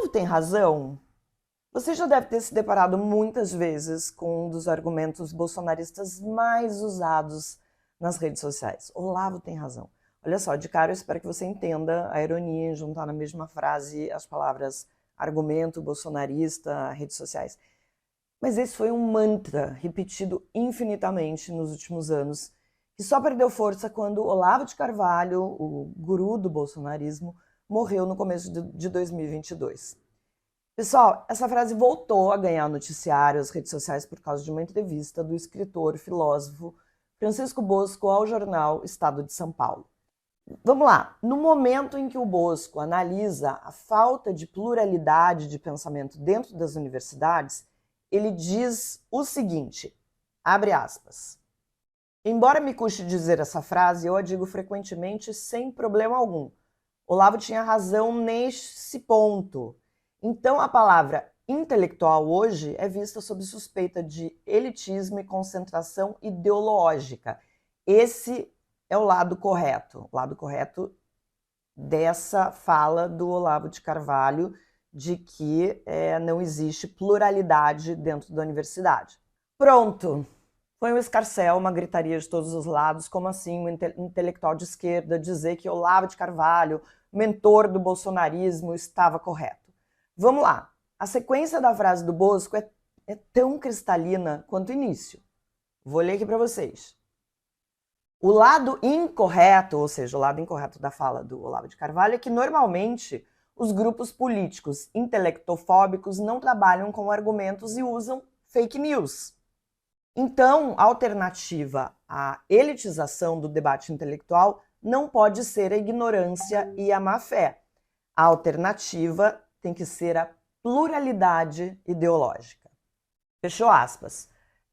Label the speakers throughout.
Speaker 1: Olavo tem razão? Você já deve ter se deparado muitas vezes com um dos argumentos bolsonaristas mais usados nas redes sociais. Olavo tem razão. Olha só, de cara eu espero que você entenda a ironia em juntar na mesma frase as palavras argumento, bolsonarista, redes sociais. Mas esse foi um mantra repetido infinitamente nos últimos anos, que só perdeu força quando Olavo de Carvalho, o guru do bolsonarismo, morreu no começo de 2022. Pessoal, essa frase voltou a ganhar noticiário, as redes sociais, por causa de uma entrevista do escritor e filósofo Francisco Bosco ao jornal Estado de São Paulo. Vamos lá, no momento em que o Bosco analisa a falta de pluralidade de pensamento dentro das universidades, ele diz o seguinte, abre aspas, embora me custe dizer essa frase, eu a digo frequentemente sem problema algum. Olavo tinha razão nesse ponto. Então a palavra intelectual hoje é vista sob suspeita de elitismo e concentração ideológica. Esse é o lado correto dessa fala do Olavo de Carvalho de que não existe pluralidade dentro da universidade. Pronto! Foi um escarcéu, uma gritaria de todos os lados, como assim um intelectual de esquerda dizer que Olavo de Carvalho, mentor do bolsonarismo, estava correto. Vamos lá, a sequência da frase do Bosco é tão cristalina quanto o início. Vou ler aqui para vocês. O lado incorreto, ou seja, o lado incorreto da fala do Olavo de Carvalho é que normalmente os grupos políticos intelectofóbicos não trabalham com argumentos e usam fake news. Então, a alternativa à elitização do debate intelectual não pode ser a ignorância e a má-fé. A alternativa tem que ser a pluralidade ideológica. Fechou aspas.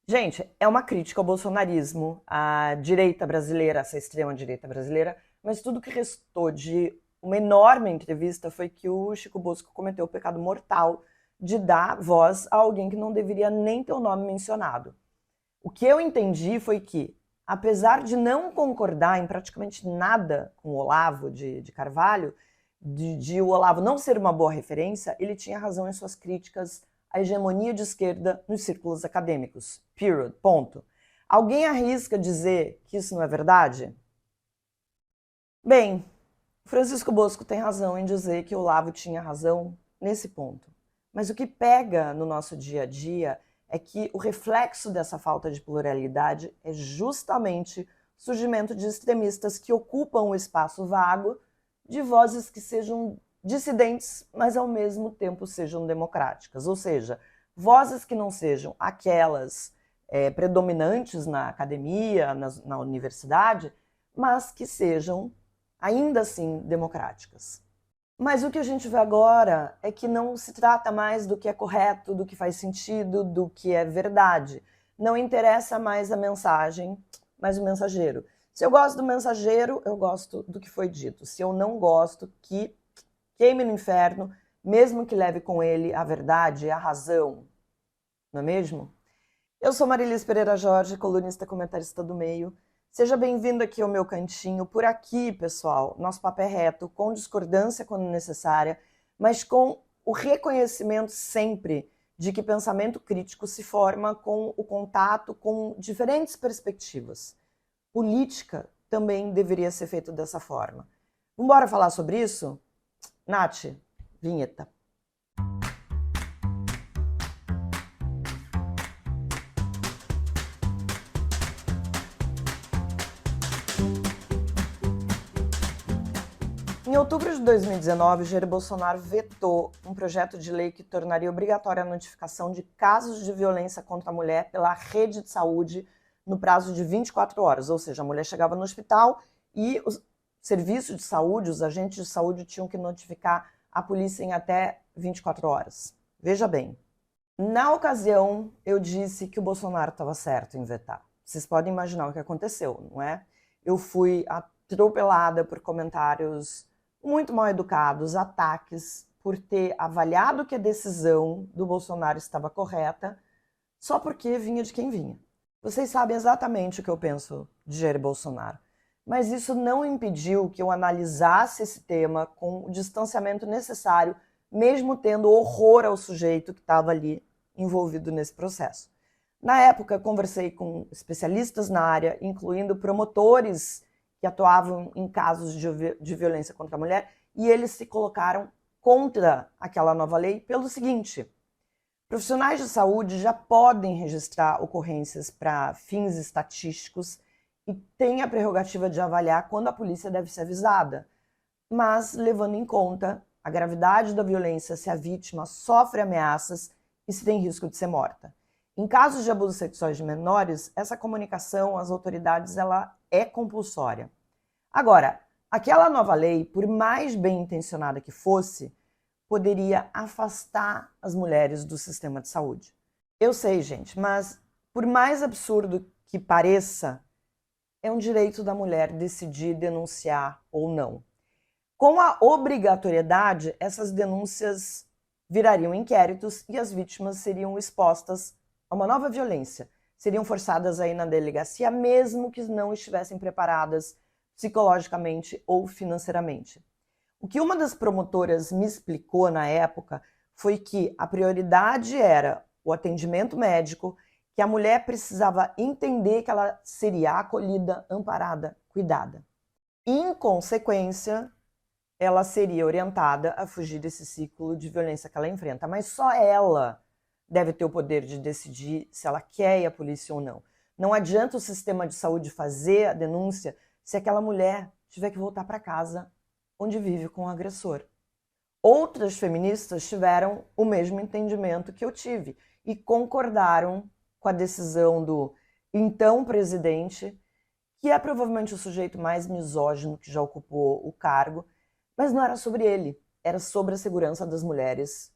Speaker 1: Gente, é uma crítica ao bolsonarismo, à direita brasileira, essa extrema-direita brasileira, mas tudo que restou de uma enorme entrevista foi que o Chico Bosco cometeu o pecado mortal de dar voz a alguém que não deveria nem ter o nome mencionado. O que eu entendi foi que, apesar de não concordar em praticamente nada com o Olavo de Carvalho, de o Olavo não ser uma boa referência, ele tinha razão em suas críticas à hegemonia de esquerda nos círculos acadêmicos. Period. Ponto. Alguém arrisca dizer que isso não é verdade? Bem, Francisco Bosco tem razão em dizer que o Olavo tinha razão nesse ponto. Mas o que pega no nosso dia a dia é que o reflexo dessa falta de pluralidade é justamente o surgimento de extremistas que ocupam o espaço vago de vozes que sejam dissidentes, mas ao mesmo tempo sejam democráticas. Ou seja, vozes que não sejam aquelas predominantes na academia, na universidade, mas que sejam ainda assim democráticas. Mas o que a gente vê agora é que não se trata mais do que é correto, do que faz sentido, do que é verdade. Não interessa mais a mensagem, mas o mensageiro. Se eu gosto do mensageiro, eu gosto do que foi dito. Se eu não gosto, que queime no inferno, mesmo que leve com ele a verdade e a razão. Não é mesmo? Eu sou Marilis Pereira Jorge, colunista e comentarista do Meio. Seja bem-vindo aqui ao meu cantinho. Por aqui, pessoal, nosso papo é reto, com discordância quando necessária, mas com o reconhecimento sempre de que pensamento crítico se forma com o contato com diferentes perspectivas. Política também deveria ser feito dessa forma. Vamos embora falar sobre isso? Nath, vinheta. Em outubro de 2019, Jair Bolsonaro vetou um projeto de lei que tornaria obrigatória a notificação de casos de violência contra a mulher pela rede de saúde no prazo de 24 horas. Ou seja, a mulher chegava no hospital e os serviços de saúde, os agentes de saúde tinham que notificar a polícia em até 24 horas. Veja bem, na ocasião eu disse que o Bolsonaro estava certo em vetar. Vocês podem imaginar o que aconteceu, não é? Eu fui atropelada por comentários muito mal educados, ataques por ter avaliado que a decisão do Bolsonaro estava correta, só porque vinha de quem vinha. Vocês sabem exatamente o que eu penso de Jair Bolsonaro, mas isso não impediu que eu analisasse esse tema com o distanciamento necessário mesmo tendo horror ao sujeito que estava ali envolvido nesse processo. Na época, conversei com especialistas na área, incluindo promotores que atuavam em casos de violência contra a mulher, e eles se colocaram contra aquela nova lei pelo seguinte: profissionais de saúde já podem registrar ocorrências para fins estatísticos e têm a prerrogativa de avaliar quando a polícia deve ser avisada, mas levando em conta a gravidade da violência, se a vítima sofre ameaças e se tem risco de ser morta. Em casos de abusos sexuais de menores, essa comunicação às autoridades ela é compulsória. Agora, aquela nova lei, por mais bem intencionada que fosse, poderia afastar as mulheres do sistema de saúde. Eu sei, gente, mas por mais absurdo que pareça, é um direito da mulher decidir denunciar ou não. Com a obrigatoriedade, essas denúncias virariam inquéritos e as vítimas seriam expostas a uma nova violência. Seriam forçadas a ir na delegacia, mesmo que não estivessem preparadas psicologicamente ou financeiramente. O que uma das promotoras me explicou na época foi que a prioridade era o atendimento médico, que a mulher precisava entender que ela seria acolhida, amparada, cuidada. Em consequência, ela seria orientada a fugir desse ciclo de violência que ela enfrenta, mas só ela deve ter o poder de decidir se ela quer ir à polícia ou não. Não adianta o sistema de saúde fazer a denúncia se aquela mulher tiver que voltar para casa onde vive com o agressor. Outras feministas tiveram o mesmo entendimento que eu tive e concordaram com a decisão do então presidente, que é provavelmente o sujeito mais misógino que já ocupou o cargo, mas não era sobre ele, era sobre a segurança das mulheres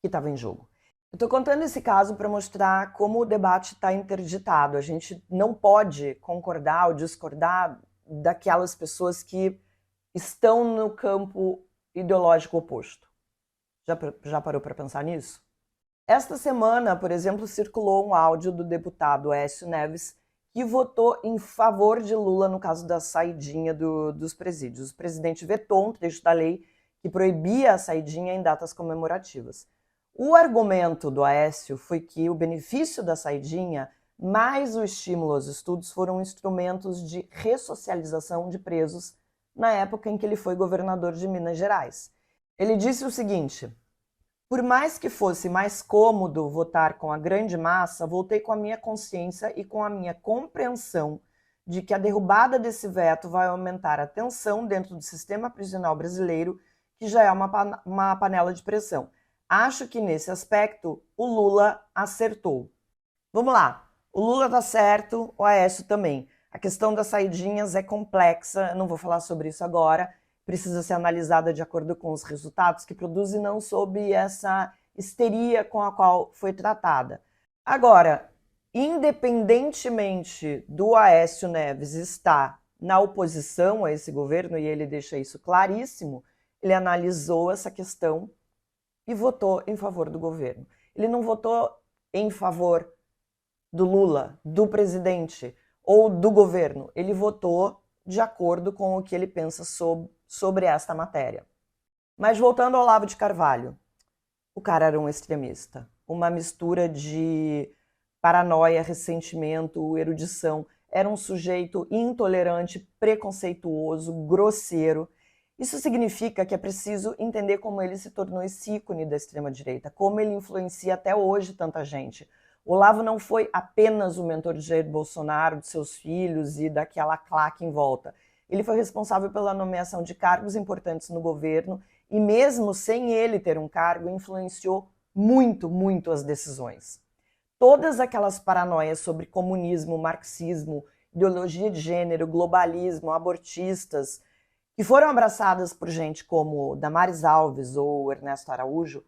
Speaker 1: que estava em jogo. Eu estou contando esse caso para mostrar como o debate está interditado. A gente não pode concordar ou discordar daquelas pessoas que estão no campo ideológico oposto. Já parou para pensar nisso? Esta semana, por exemplo, circulou um áudio do deputado Aécio Neves que votou em favor de Lula no caso da saidinha dos presídios. O presidente vetou um trecho da lei que proibia a saidinha em datas comemorativas. O argumento do Aécio foi que o benefício da saidinha, mais o estímulo aos estudos, foram instrumentos de ressocialização de presos na época em que ele foi governador de Minas Gerais. Ele disse o seguinte: por mais que fosse mais cômodo votar com a grande massa, votei com a minha consciência e com a minha compreensão de que a derrubada desse veto vai aumentar a tensão dentro do sistema prisional brasileiro, que já é uma panela de pressão. Acho que nesse aspecto o Lula acertou. Vamos lá, o Lula tá certo, o Aécio também. A questão das saidinhas é complexa, não vou falar sobre isso agora, precisa ser analisada de acordo com os resultados que produz e não sob essa histeria com a qual foi tratada. Agora, independentemente do Aécio Neves estar na oposição a esse governo, e ele deixa isso claríssimo, ele analisou essa questão e votou em favor do governo. Ele não votou em favor do Lula, do presidente ou do governo. Ele votou de acordo com o que ele pensa sobre esta matéria. Mas voltando ao Olavo de Carvalho, o cara era um extremista, uma mistura de paranoia, ressentimento, erudição. Era um sujeito intolerante, preconceituoso, grosseiro. Isso significa que é preciso entender como ele se tornou esse ícone da extrema-direita, como ele influencia até hoje tanta gente. O Olavo não foi apenas o mentor de Jair Bolsonaro, de seus filhos e daquela claque em volta. Ele foi responsável pela nomeação de cargos importantes no governo e mesmo sem ele ter um cargo, influenciou muito, muito as decisões. Todas aquelas paranoias sobre comunismo, marxismo, ideologia de gênero, globalismo, abortistas, que foram abraçadas por gente como Damares Alves ou Ernesto Araújo,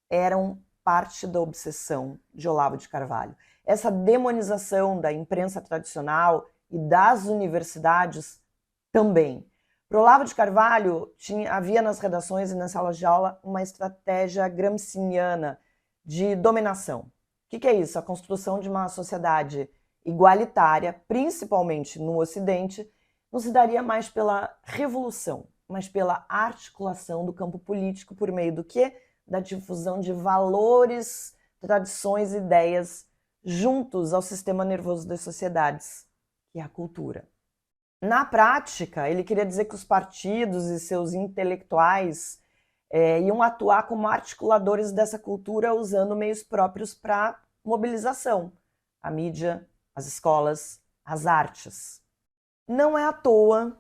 Speaker 1: eram parte da obsessão de Olavo de Carvalho. Essa demonização da imprensa tradicional e das universidades também. Para Olavo de Carvalho, havia nas redações e nas salas de aula uma estratégia gramsciana de dominação. O que é isso? A construção de uma sociedade igualitária, principalmente no Ocidente, não se daria mais pela revolução, mas pela articulação do campo político por meio do quê? Da difusão de valores, tradições e ideias juntos ao sistema nervoso das sociedades, que é a cultura. Na prática, ele queria dizer que os partidos e seus intelectuais iam atuar como articuladores dessa cultura usando meios próprios para mobilização, a mídia, as escolas, as artes. Não é à toa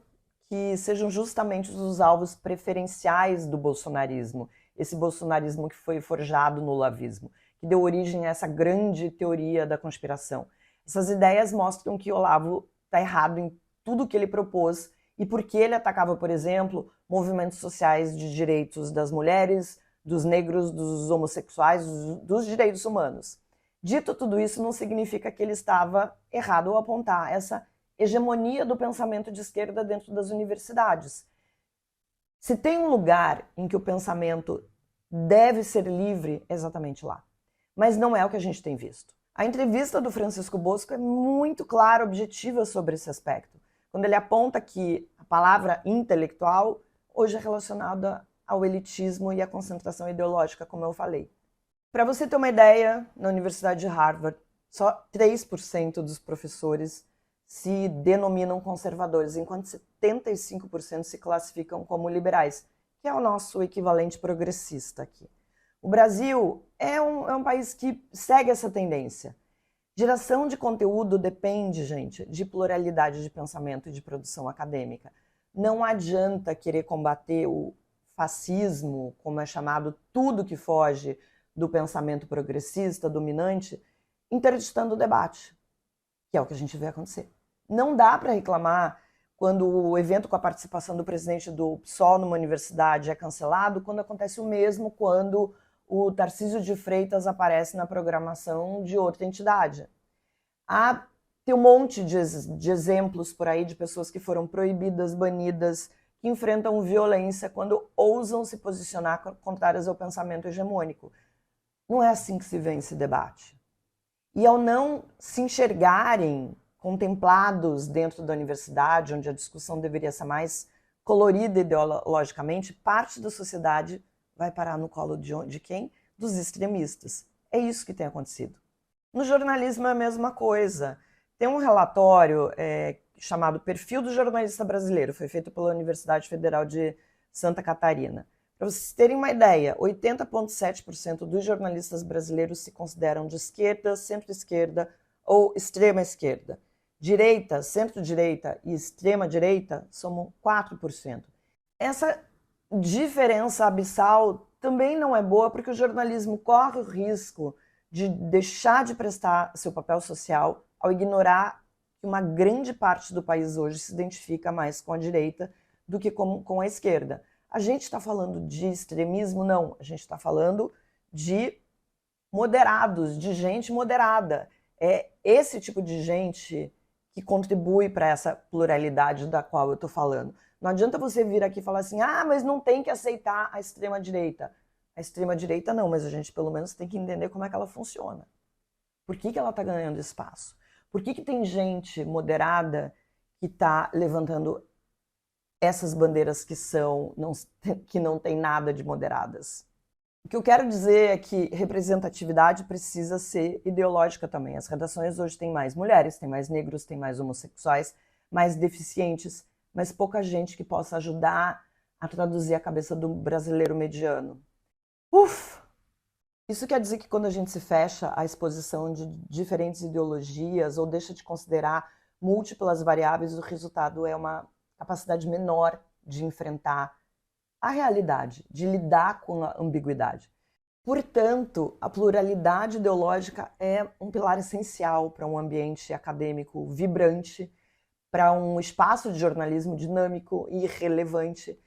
Speaker 1: que sejam justamente os alvos preferenciais do bolsonarismo, esse bolsonarismo que foi forjado no olavismo, que deu origem a essa grande teoria da conspiração. Essas ideias mostram que Olavo está errado em tudo que ele propôs e porque ele atacava, por exemplo, movimentos sociais de direitos das mulheres, dos negros, dos homossexuais, dos direitos humanos. Dito tudo isso, não significa que ele estava errado ao apontar essa hegemonia do pensamento de esquerda dentro das universidades. Se tem um lugar em que o pensamento deve ser livre, é exatamente lá. Mas não é o que a gente tem visto. A entrevista do Francisco Bosco é muito clara, objetiva sobre esse aspecto, quando ele aponta que a palavra intelectual hoje é relacionada ao elitismo e à concentração ideológica, como eu falei. Para você ter uma ideia, na Universidade de Harvard, só 3% dos professores se denominam conservadores, enquanto 75% se classificam como liberais, que é o nosso equivalente progressista aqui. O Brasil é um país que segue essa tendência. Geração de conteúdo depende, gente, de pluralidade de pensamento e de produção acadêmica. Não adianta querer combater o fascismo, como é chamado, tudo que foge do pensamento progressista, dominante, interditando o debate, que é o que a gente vê acontecer. Não dá para reclamar quando o evento com a participação do presidente do PSOL numa universidade é cancelado, quando acontece o mesmo quando o Tarcísio de Freitas aparece na programação de outra entidade. Tem um monte de exemplos por aí de pessoas que foram proibidas, banidas, que enfrentam violência quando ousam se posicionar contrárias ao pensamento hegemônico. Não é assim que se vence debate. E ao não se enxergarem contemplados dentro da universidade, onde a discussão deveria ser mais colorida ideologicamente, parte da sociedade vai parar no colo de quem? Dos extremistas. É isso que tem acontecido. No jornalismo é a mesma coisa. Tem um relatório chamado Perfil do Jornalista Brasileiro, foi feito pela Universidade Federal de Santa Catarina. Para vocês terem uma ideia, 80,7% dos jornalistas brasileiros se consideram de esquerda, centro-esquerda ou extrema-esquerda. Direita, centro-direita e extrema-direita somam 4%. Essa diferença abissal também não é boa porque o jornalismo corre o risco de deixar de prestar seu papel social ao ignorar que uma grande parte do país hoje se identifica mais com a direita do que com a esquerda. A gente está falando de extremismo? Não. A gente está falando de moderados, de gente moderada. É esse tipo de gente que contribui para essa pluralidade da qual eu estou falando. Não adianta você vir aqui e falar assim, mas não tem que aceitar a extrema-direita. A extrema-direita não, mas a gente pelo menos tem que entender como é que ela funciona. Por que ela está ganhando espaço? Por que tem gente moderada que está levantando essas bandeiras que não tem nada de moderadas? O que eu quero dizer é que representatividade precisa ser ideológica também. As redações hoje têm mais mulheres, têm mais negros, têm mais homossexuais, mais deficientes, mas pouca gente que possa ajudar a traduzir a cabeça do brasileiro mediano. Isso quer dizer que quando a gente se fecha à exposição de diferentes ideologias ou deixa de considerar múltiplas variáveis, o resultado é uma capacidade menor de enfrentar a realidade, de lidar com a ambiguidade. Portanto, a pluralidade ideológica é um pilar essencial para um ambiente acadêmico vibrante, para um espaço de jornalismo dinâmico e relevante,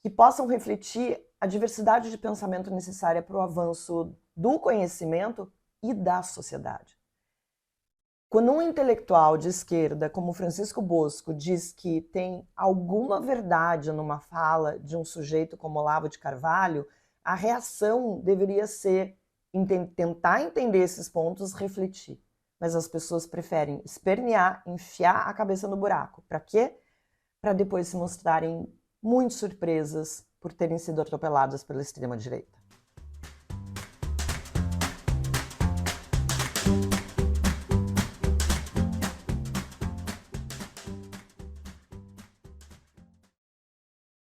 Speaker 1: que possam refletir a diversidade de pensamento necessária para o avanço do conhecimento e da sociedade. Quando um intelectual de esquerda, como Francisco Bosco, diz que tem alguma verdade numa fala de um sujeito como Olavo de Carvalho, a reação deveria ser tentar entender esses pontos, refletir. Mas as pessoas preferem espernear, enfiar a cabeça no buraco. Para quê? Para depois se mostrarem muito surpresas por terem sido atropeladas pela extrema-direita.